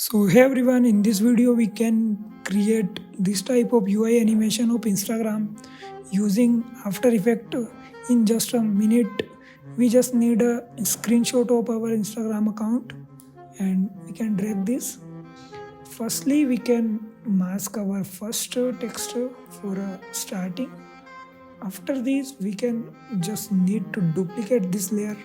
So hey everyone, in this video we can create this type of UI animation of Instagram using After Effects in just a minute. We just need a screenshot of our Instagram account and we can drag this. Firstly, we can mask our first text for starting. After this, we can just need to duplicate this layer,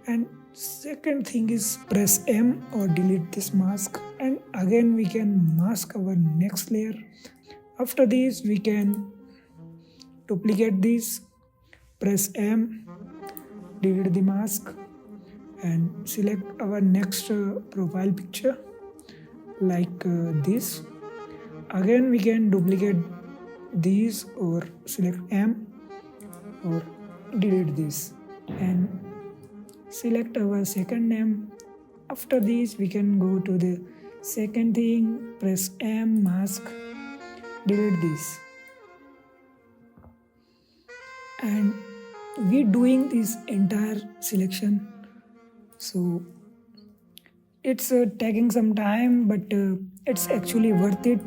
and second thing is press M or delete this mask, and again we can mask our next layer. After this, we can duplicate this, press M, delete the mask, and select our next profile picture like this. Again we can duplicate these or select M or delete this and select our second name. After this we can go to the second thing, press M, mask, delete this, and we doing this entire selection, so it's taking some time, but it's actually worth it.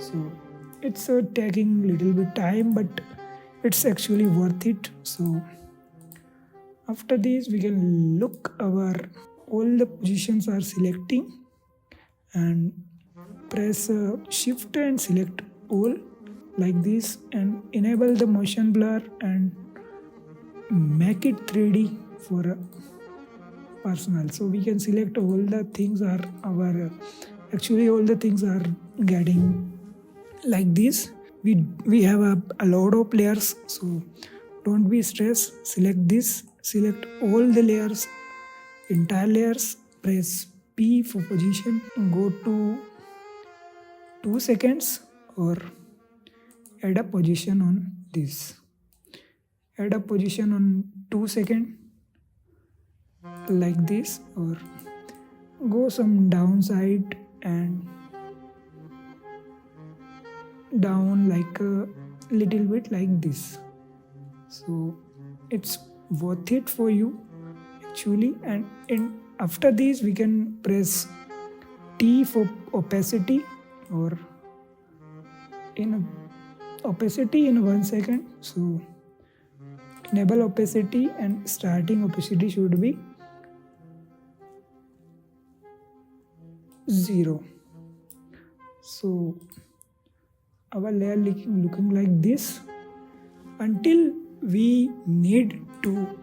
So it's taking little bit time, but it's actually worth it. So after this we can look our all the positions are selecting and press shift and select all like this and enable the motion blur and make it 3D for personal. So we can select all the things are our actually all the things are getting like this. We have a lot of layers, so don't be stressed. Select this, select all the layers, entire layers, press P for position, go to 2 seconds or add a position on this, add a position on 2 seconds like this, or go some downside and down like a little bit like this. So it's worth it for you actually. And after this we can press T for opacity or in opacity in 1 second. So enable opacity and starting opacity should be 0. So our layer looking like this until we need to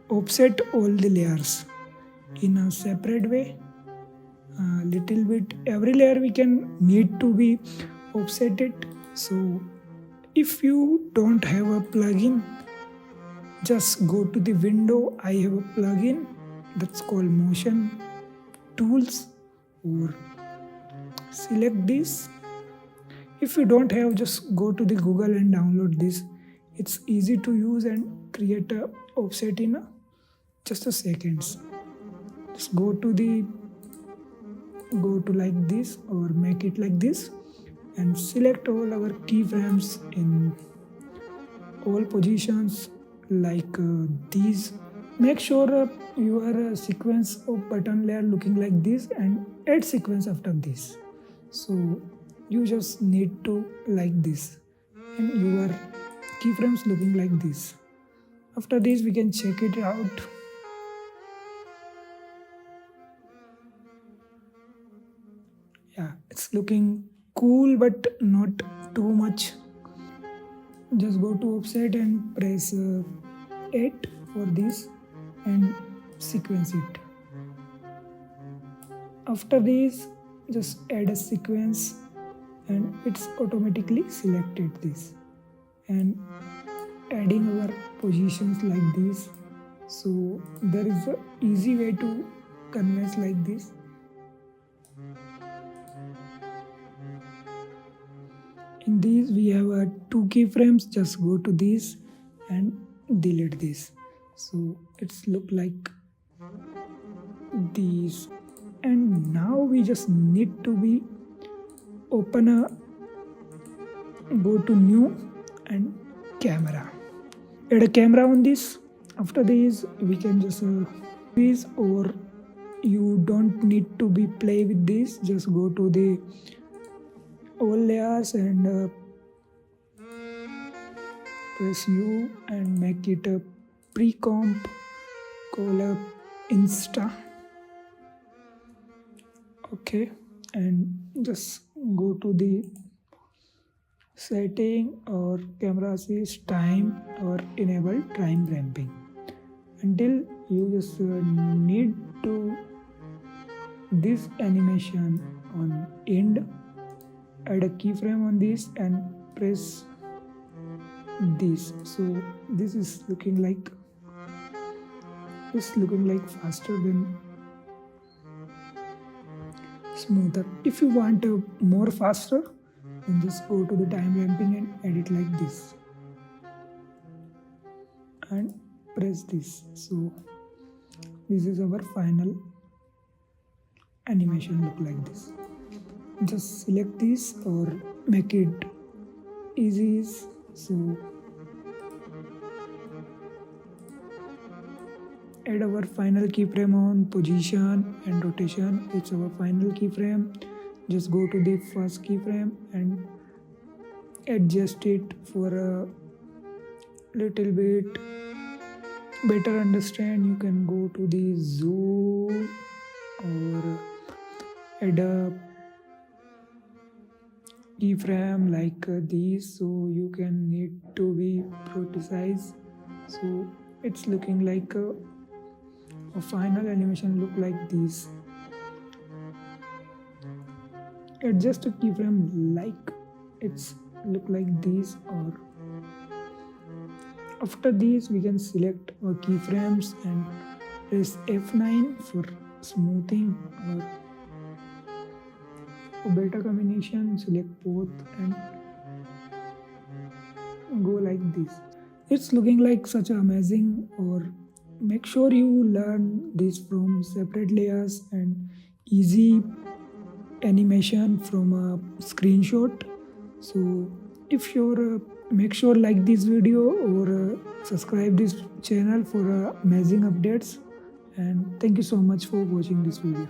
offset all the layers in a separate way. Little bit every layer we can need to be offset it. So if you don't have a plugin, just go to the window. I have a plugin that's called motion tools, or select this. If you don't have, just go to the Google and download this. It's easy to use and create a offset in just a seconds. Just go to like this or make it like this and select all our keyframes in all positions like these. Make sure your sequence of button layer looking like this and add sequence after this. So you just need to like this and your keyframes looking like this. After this we can check it out. Yeah, it's looking cool but not too much. Just go to offset and press 8 for this and sequence it. After this just add a sequence and it's automatically selected this and adding our positions like this. So there is a easy way to convince like this. In in these we have two keyframes. Just go to these and delete this, so it's look like these. And now we just need to be open a go to new and camera, add a camera on this. After this we can just this, or you don't need to be play with this, just go to the all layers and press U and make it a pre-comp, call up Insta. Okay, and just go to the setting or camera assist time or enable time ramping until you just need to this animation on end. Add a keyframe on this and press this, so this is looking like faster than smoother. If you want more faster, then just go to the time ramping and edit like this and press this. So this is our final animation look like this. Just select this or make it easy. So add our final keyframe on position and rotation. It's our final keyframe. Just go to the first keyframe and adjust it for a little bit better understand. You can go to the zoom or add a keyframe like these, so you can need to be precise. So it's looking like a final animation look like this. Adjust a keyframe like it's look like this, or after this we can select our keyframes and press F9 for smoothing or for better combination. Select both and go like this. It's looking like such amazing. Or make sure you learn this from separate layers and easy animation from a screenshot. So if you're make sure like this video or subscribe this channel for amazing updates, and thank you so much for watching this video.